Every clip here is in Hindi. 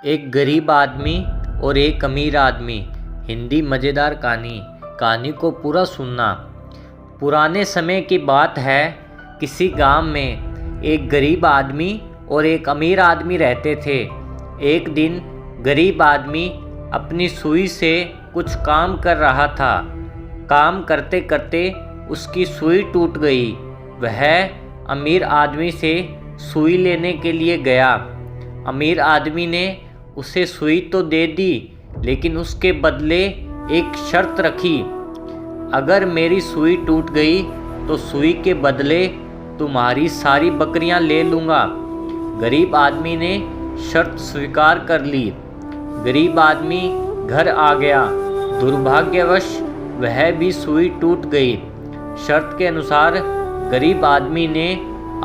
एक गरीब आदमी और एक अमीर आदमी। हिंदी मज़ेदार कहानी को पूरा सुनना। पुराने समय की बात है। किसी गांव में एक गरीब आदमी और एक अमीर आदमी रहते थे। एक दिन गरीब आदमी अपनी सुई से कुछ काम कर रहा था। काम करते करते उसकी सुई टूट गई। वह अमीर आदमी से सुई लेने के लिए गया। अमीर आदमी ने उसे सुई तो दे दी, लेकिन उसके बदले एक शर्त रखी। अगर मेरी सुई टूट गई तो सुई के बदले तुम्हारी सारी बकरियां ले लूँगा। गरीब आदमी ने शर्त स्वीकार कर ली। गरीब आदमी घर आ गया। दुर्भाग्यवश वह भी सुई टूट गई। शर्त के अनुसार गरीब आदमी ने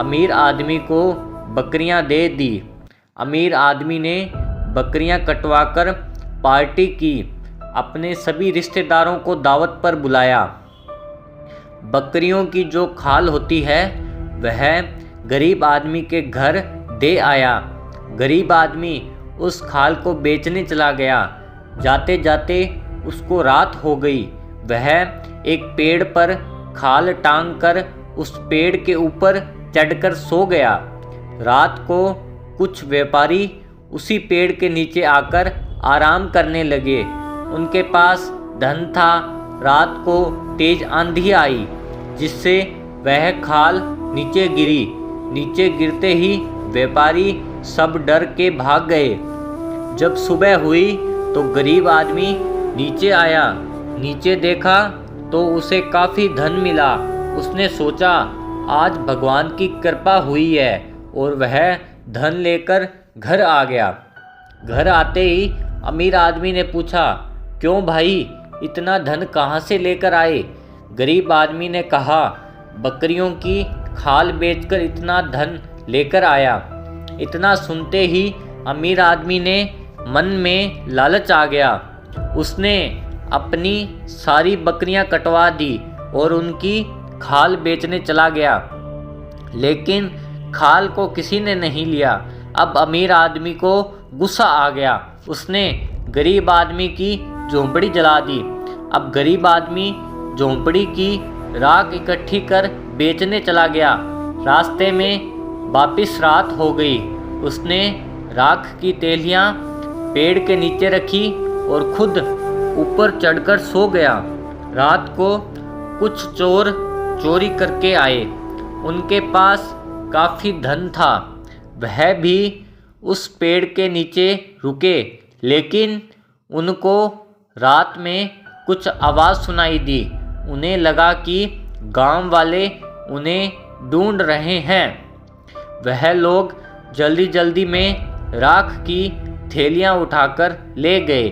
अमीर आदमी को बकरियां दे दी। अमीर आदमी ने बकरियां कटवाकर पार्टी की। अपने सभी रिश्तेदारों को दावत पर बुलाया। बकरियों की जो खाल होती है वह गरीब आदमी के घर दे आया। गरीब आदमी उस खाल को बेचने चला गया। जाते जाते उसको रात हो गई। वह एक पेड़ पर खाल टांग कर उस पेड़ के ऊपर चढ़कर सो गया। रात को कुछ व्यापारी उसी पेड़ के नीचे आकर आराम करने लगे। उनके पास धन था। रात को तेज आंधी आई, जिससे वह खाल नीचे गिरी। नीचे गिरते ही व्यापारी सब डर के भाग गए। जब सुबह हुई तो गरीब आदमी नीचे आया। नीचे देखा तो उसे काफ़ी धन मिला। उसने सोचा आज भगवान की कृपा हुई है, और वह धन लेकर घर आ गया। घर आते ही अमीर आदमी ने पूछा, क्यों भाई, इतना धन कहाँ से लेकर आए? गरीब आदमी ने कहा, बकरियों की खाल बेचकर इतना धन लेकर आया। इतना सुनते ही अमीर आदमी ने मन में लालच आ गया। उसने अपनी सारी बकरियां कटवा दी और उनकी खाल बेचने चला गया। लेकिन खाल को किसी ने नहीं लिया। अब अमीर आदमी को गुस्सा आ गया। उसने गरीब आदमी की झोंपड़ी जला दी। अब गरीब आदमी झोंपड़ी की राख इकट्ठी कर बेचने चला गया। रास्ते में वापिस रात हो गई। उसने राख की तेलियां पेड़ के नीचे रखी और खुद ऊपर चढ़कर सो गया। रात को कुछ चोर चोरी करके आए। उनके पास काफ़ी धन था। वह भी उस पेड़ के नीचे रुके, लेकिन उनको रात में कुछ आवाज़ सुनाई दी। उन्हें लगा कि गांव वाले उन्हें ढूंढ रहे हैं। वह लोग जल्दी जल्दी में राख की थैलियां उठाकर ले गए।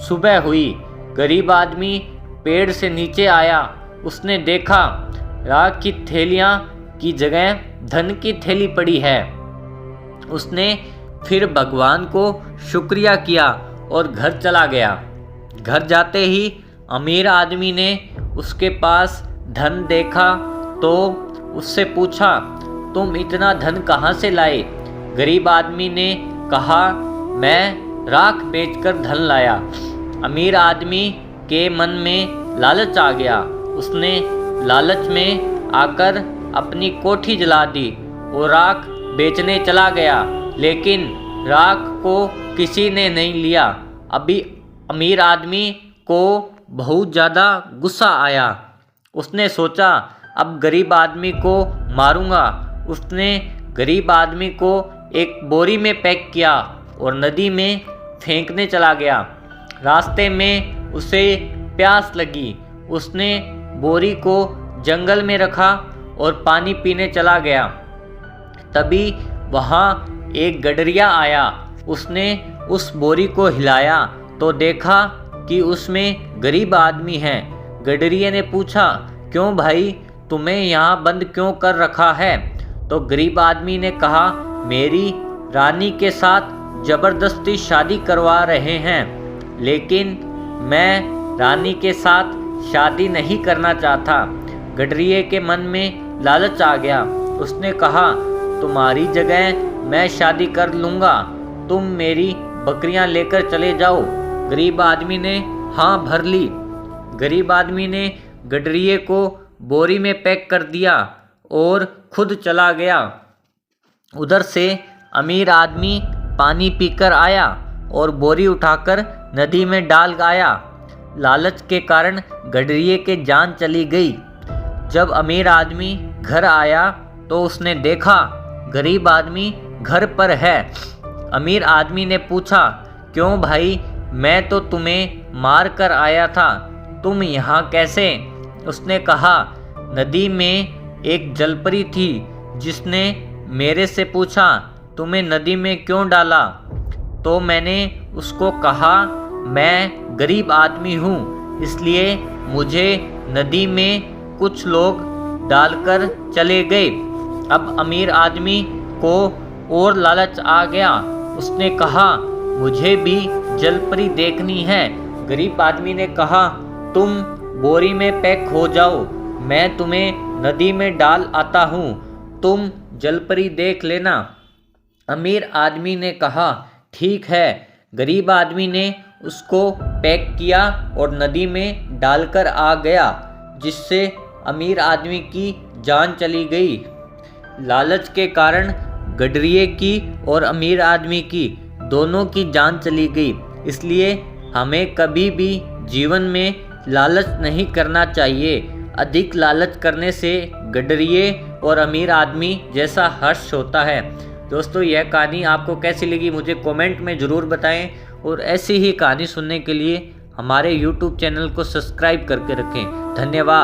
सुबह हुई। गरीब आदमी पेड़ से नीचे आया। उसने देखा राख की थैलियां की जगह धन की थैली पड़ी है। उसने फिर भगवान को शुक्रिया किया और घर चला गया। घर जाते ही अमीर आदमी ने उसके पास धन देखा तो उससे पूछा, तुम इतना धन कहाँ से लाए? गरीब आदमी ने कहा, मैं राख बेचकर धन लाया। अमीर आदमी के मन में लालच आ गया। उसने लालच में आकर अपनी कोठी जला दी और राख बेचने चला गया, लेकिन राख को किसी ने नहीं लिया। अभी अमीर आदमी को बहुत ज़्यादा गुस्सा आया। उसने सोचा अब गरीब आदमी को मारूंगा। उसने गरीब आदमी को एक बोरी में पैक किया और नदी में फेंकने चला गया। रास्ते में उसे प्यास लगी। उसने बोरी को जंगल में रखा और पानी पीने चला गया। तभी वहाँ एक गडरिया आया। उसने उस बोरी को हिलाया तो देखा कि उसमें गरीब आदमी है। गडरिये ने पूछा, क्यों भाई, तुम्हें यहाँ बंद क्यों कर रखा है? तो गरीब आदमी ने कहा, मेरी रानी के साथ ज़बरदस्ती शादी करवा रहे हैं, लेकिन मैं रानी के साथ शादी नहीं करना चाहता। गडरिये के मन में लालच आ गया। उसने कहा, तुम्हारी जगह मैं शादी कर लूँगा। तुम मेरी बकरियां लेकर चले जाओ। गरीब आदमी ने हाँ भर ली। गरीब आदमी ने गडरिये को बोरी में पैक कर दिया और खुद चला गया। उधर से अमीर आदमी पानी पीकर आया और बोरी उठाकर नदी में डाल आया। लालच के कारण गडरिये के जान चली गई। जब अमीर आदमी घर आया तो उसने देखा गरीब आदमी घर पर है। अमीर आदमी ने पूछा, क्यों भाई, मैं तो तुम्हें मार कर आया था, तुम यहाँ कैसे? उसने कहा, नदी में एक जलपरी थी जिसने मेरे से पूछा तुम्हें नदी में क्यों डाला? तो मैंने उसको कहा मैं गरीब आदमी हूँ, इसलिए मुझे नदी में कुछ लोग डालकर चले गए। अब अमीर आदमी को और लालच आ गया। उसने कहा मुझे भी जलपरी देखनी है। गरीब आदमी ने कहा तुम बोरी में पैक हो जाओ, मैं तुम्हें नदी में डाल आता हूँ, तुम जलपरी देख लेना। अमीर आदमी ने कहा ठीक है। गरीब आदमी ने उसको पैक किया और नदी में डालकर आ गया, जिससे अमीर आदमी की जान चली गई। लालच के कारण गडरिये की और अमीर आदमी की दोनों की जान चली गई। इसलिए हमें कभी भी जीवन में लालच नहीं करना चाहिए। अधिक लालच करने से गडरिये और अमीर आदमी जैसा हर्ष होता है। दोस्तों, यह कहानी आपको कैसी लगी मुझे कमेंट में ज़रूर बताएं और ऐसी ही कहानी सुनने के लिए हमारे YouTube चैनल को सब्सक्राइब करके रखें। धन्यवाद।